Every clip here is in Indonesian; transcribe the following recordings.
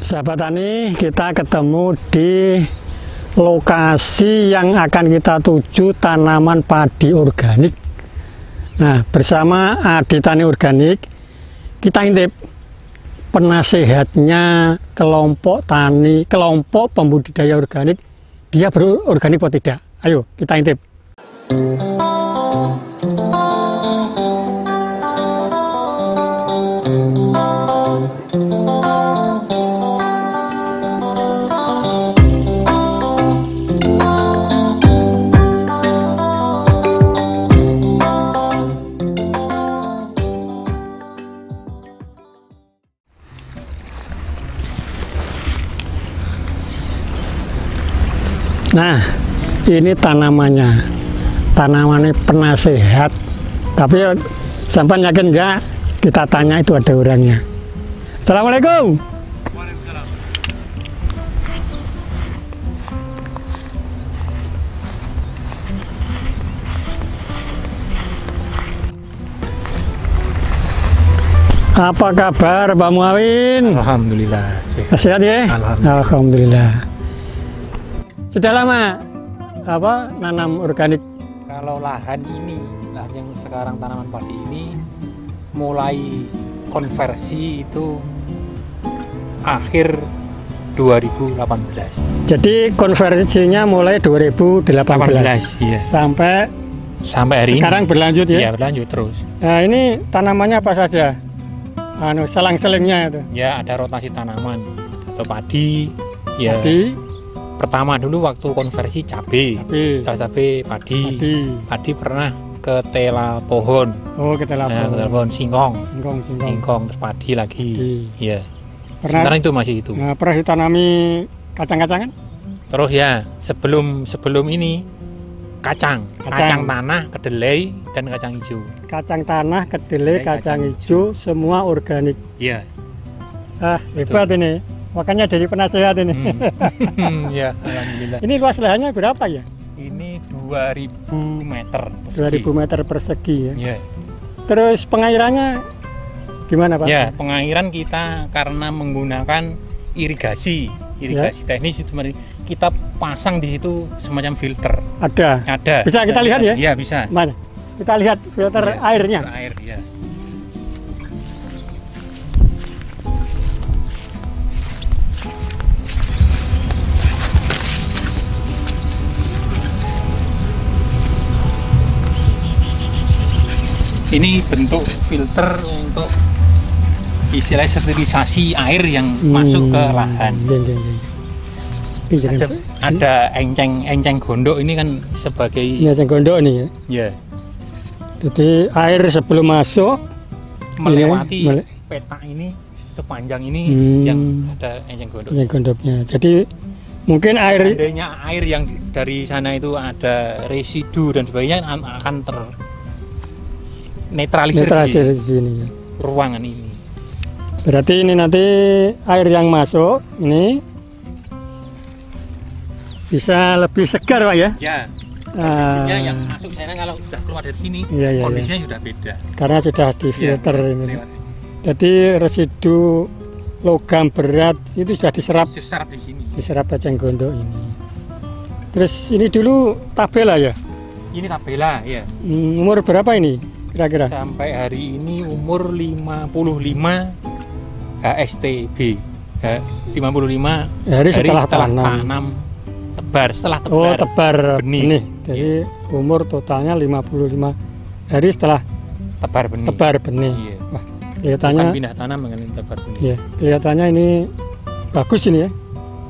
Sahabat tani, kita ketemu di lokasi yang akan kita tuju tanaman padi organik. Nah, bersama Adi Tani Organik, kita intip penasehatnya kelompok tani, kelompok pembudidaya organik. Dia berorganik atau tidak? Ayo, kita intip. Nah, ini tanamannya penasehat. Tapi sampai yakin enggak? Kita tanya, itu ada orangnya. Assalamualaikum. Waalaikumsalam. Apa kabar Pak Muawin? Alhamdulillah. Sehat ya? Alhamdulillah. Sudah lama nanam organik? Kalau lahan ini, lahan yang sekarang tanaman padi ini mulai konversi itu akhir 2018. Jadi konversinya mulai 2018 iya. Sampai hari sekarang ini. Berlanjut ya? Iya, berlanjut terus. Nah, ini tanamannya apa saja? Selang-selingnya itu? Ya, ada rotasi tanaman atau padi. Ya. Padi. Pertama dulu waktu konversi cabai. Setelah cabai padi pernah ke tela pohon. Oh, ke tela pohon. Ke tela pohon singkong terus padi lagi. Iya. Sementara itu masih itu. Nah, pernah ditanami kacang-kacangan? Terus ya sebelum ini kacang tanah, kedelai dan kacang hijau. Kacang tanah, kedelai, kacang hijau semua organik. Iya. Hebat ini. Makanya jadi penasehat ini. Ya, alhamdulillah. Ini luas lahannya berapa ya? Ini 2000 meter persegi. 2000 meter persegi ya. Ya. Terus pengairannya gimana Pak? Ya, pengairan kita karena menggunakan irigasi teknis itu kita pasang di situ semacam filter. Ada. Bisa kita lihat ya? Iya, bisa. Mana? Kita lihat filter airnya. Filter air, ya. Ini bentuk filter untuk istilah sterilisasi air yang masuk ke lahan. Ada enceng gondok ini kan sebagai enceng gondok ini ya. Ya. Jadi air sebelum masuk melewati peta ini sepanjang ini yang ada enceng gondok. Enceng gondoknya. Jadi mungkin air yang dari sana itu ada residu dan sebagainya akan netralisir di sini ya. Ruangan ini. Berarti ini nanti air yang masuk ini bisa lebih segar Pak ya? Ya. Kondisinya yang masuk sana kalau sudah keluar dari sini kondisinya sudah beda. Karena sudah difilter ini. Jadi residu logam berat itu sudah diserap di sini. Diserap eceng gondok ini. Terus ini dulu tabela ya? Ini tabela ya. Umur berapa ini? Kira-kira sampai hari ini umur 55 HSTB 55 hari setelah tanam tebar, setelah tebar benih. Jadi umur totalnya 55 hari setelah tebar benih. Iya. Wah, kelihatannya pindah tanam dengan tebar benih. Iya, kelihatannya ini bagus ini ya.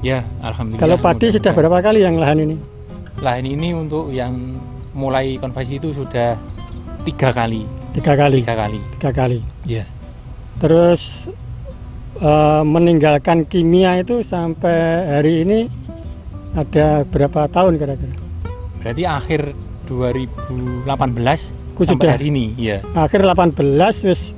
Ya, alhamdulillah. Kalau padi sudah berapa kali yang lahan ini? Lahan ini untuk yang mulai konversi itu sudah 3 kali. Ya. Terus meninggalkan kimia itu sampai hari ini ada berapa tahun kira-kira? Berarti akhir 2018 sampai sudah hari ini, ya. Akhir 18 wis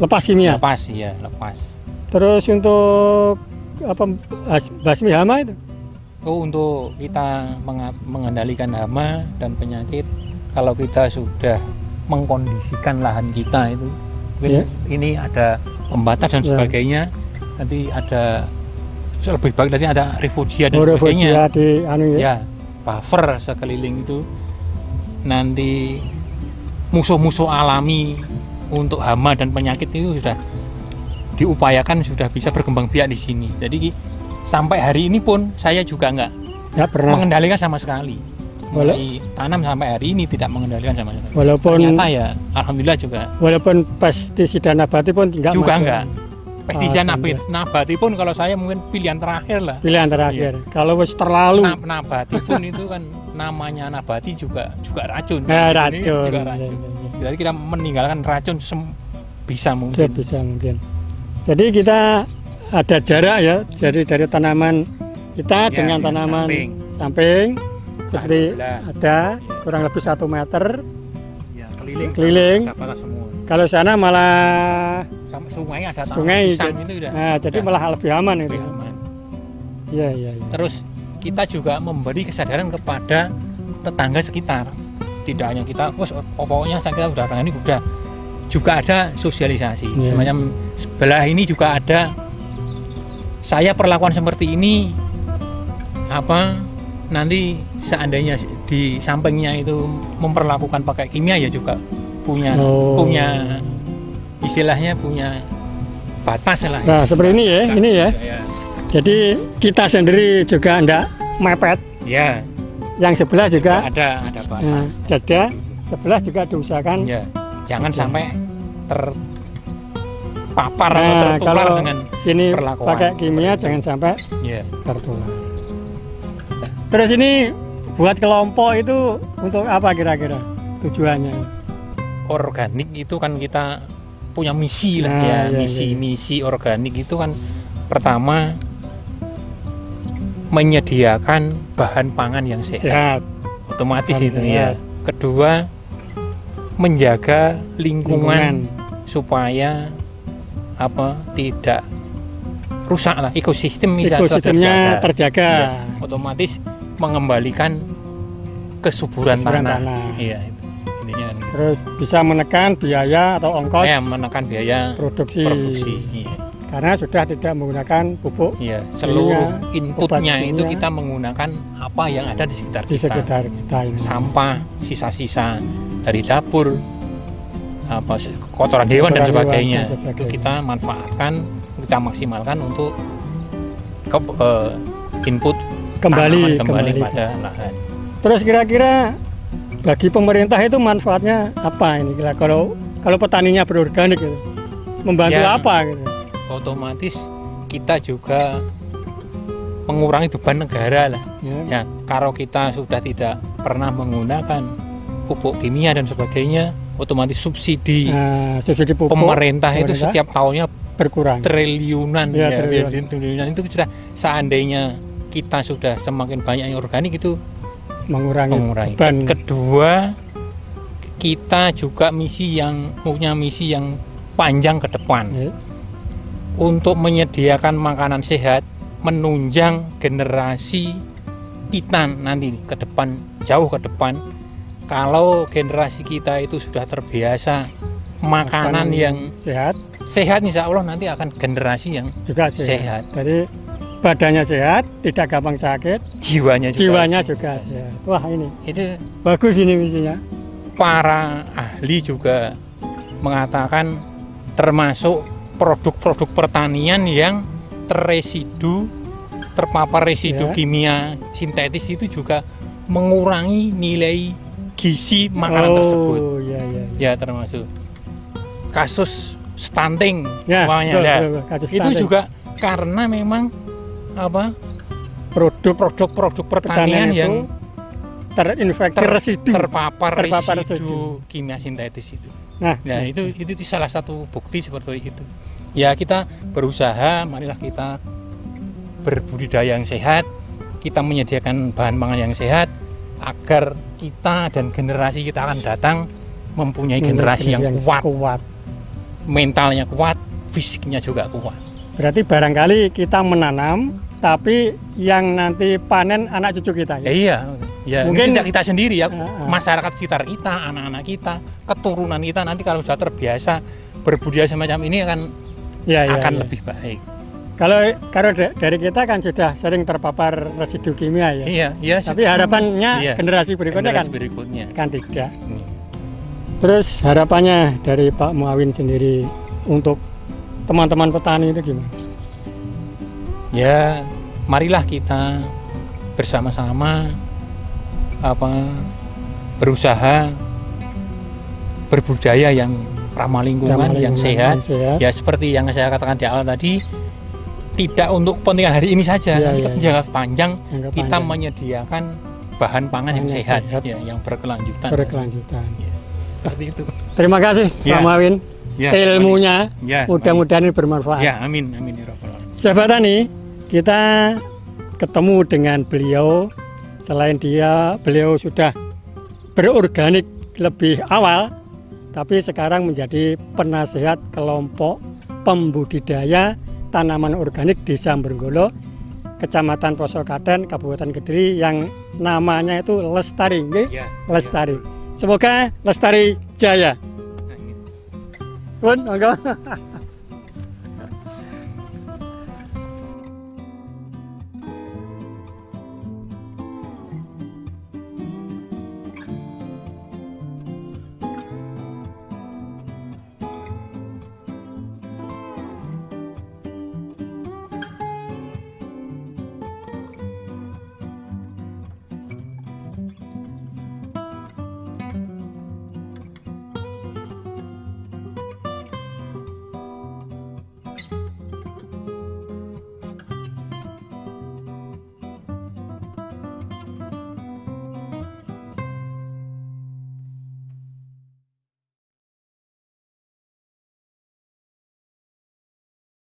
lepas kimia. Lepas. Terus untuk basmi hama itu? Untuk kita mengendalikan hama dan penyakit, kalau kita sudah mengkondisikan lahan kita itu ini ada pembatas dan sebagainya, nanti ada lebih baik tadi ada refugia dan sebagainya. Ya, buffer sekeliling itu. Nanti musuh-musuh alami untuk hama dan penyakit itu sudah diupayakan, sudah bisa berkembang biak di sini. Jadi sampai hari ini pun saya juga nggak mengendalikan sama sekali. Mulai tanam sampai hari ini tidak mengendalikan sama sekali. Walaupun ternyata ya alhamdulillah juga. Walaupun pestisida nabati pun juga enggak. Pestisida nabati pun kalau saya mungkin pilihan terakhir lah. Pilihan terakhir. Iya. Kalau terlalu nabati pun itu kan namanya nabati juga racun. Racun. Juga racun. Jadi kita meninggalkan racun bisa mungkin. Sebisa mungkin. Jadi kita ada jarak ya, jadi dari tanaman kita dengan tanaman samping seperti ada kurang lebih 1 meter ya, keliling. Kalau sana malah sungai ada pisang itu udah. Nah, jadi malah lebih aman itu. Iya. Terus kita juga memberi kesadaran kepada tetangga sekitar. Tidak hanya kita, pokoknya kita udah ini udah. Juga ada sosialisasi. Semacam sebelah ini juga ada. Saya perlakuan seperti ini nanti seandainya di sampingnya itu memperlakukan pakai kimia ya juga punya istilahnya punya batas lah. Nah, seperti ini ya, ini ya. Jadi kita sendiri juga enggak mepet. Ya. Yang sebelah juga ada batas. Jadi sebelah juga diusahakan. Ya. Jangan sampai terpapar atau tertular dengan sini perlakuan. Pakai kimia jangan sampai tertular. Terus ini buat kelompok itu untuk apa kira-kira tujuannya? Organik itu kan kita punya misi lah misi organik itu kan pertama menyediakan bahan pangan yang sehat. Otomatis itu ya. Kedua menjaga lingkungan supaya tidak rusak lah, ekosistemnya terjaga. Ya, otomatis mengembalikan kesuburan tanah. Iya, itu intinya kan. Terus bisa menekan biaya atau ongkos. Ya, menekan biaya produksi. Iya. Karena sudah tidak menggunakan pupuk. Iya, seluruh inputnya itu kita menggunakan apa yang ada di sekitar kita ini. Sampah, sisa-sisa dari dapur, kotoran hewan dan sebagainya. Itu kita manfaatkan, kita maksimalkan untuk input kembali pada lahan. Terus kira-kira bagi pemerintah itu manfaatnya apa ini? Kalau petaninya berorganik gitu, membantu apa gitu? Otomatis kita juga mengurangi beban negara lah. Ya, kalau kita sudah tidak pernah menggunakan pupuk kimia dan sebagainya, otomatis subsidi pupuk pemerintah itu setiap tahunnya berkurang triliunan. Triliunan itu sudah seandainya kita sudah semakin banyak yang organik itu mengurangi. Kedua, kita juga punya misi yang panjang ke depan untuk menyediakan makanan sehat, menunjang generasi kita nanti ke depan, jauh ke depan. Kalau generasi kita itu sudah terbiasa makanan yang sehat insya Allah nanti akan generasi yang juga sehat. Jadi badannya sehat, tidak gampang sakit, jiwanya juga sehat. Wah, itu bagus ini misinya. Para ahli juga mengatakan termasuk produk-produk pertanian yang terpapar residu kimia sintetis itu juga mengurangi nilai gizi makanan tersebut. Ya, termasuk kasus stunting itu juga karena memang produk-produk pertanian yang terinfeksi terpapar residu kimia sintetis itu. Nah, itu salah satu bukti seperti itu. Ya, kita berusaha, marilah kita berbudidaya yang sehat, kita menyediakan bahan pangan yang sehat agar kita dan generasi kita akan datang mempunyai generasi yang kuat, mentalnya kuat, fisiknya juga kuat. Berarti barangkali kita menanam, tapi yang nanti panen anak cucu kita. Iya. Mungkin kita sendiri ya, masyarakat sekitar kita, anak-anak kita, keturunan kita nanti kalau sudah terbiasa berbudidaya semacam ini akan lebih baik. Kalau dari kita kan sudah sering terpapar residu kimia ya. Iya. Tapi harapannya generasi berikutnya kan tidak. Terus harapannya dari Pak Muawin sendiri untuk teman-teman petani itu gimana? Ya, marilah kita bersama-sama berusaha berbudaya yang ramah lingkungan, yang sehat. Ya seperti yang saya katakan di awal tadi, tidak untuk kepentingan hari ini saja, jangka panjang kita menyediakan bahan pangan yang sehat. Ya, yang berkelanjutan. Ya, seperti itu. Terima kasih Pak Muawin. Ilmunya mudah-mudahan ini bermanfaat. Ya, amin. Sahabat Tani, kita ketemu dengan beliau. Selain beliau sudah berorganik lebih awal, tapi sekarang menjadi penasehat kelompok pembudidaya tanaman organik Desa Brenggolo, Kecamatan Posokaden, Kabupaten Kediri, yang namanya itu Lestari. Lestari. Semoga Lestari jaya. Pun,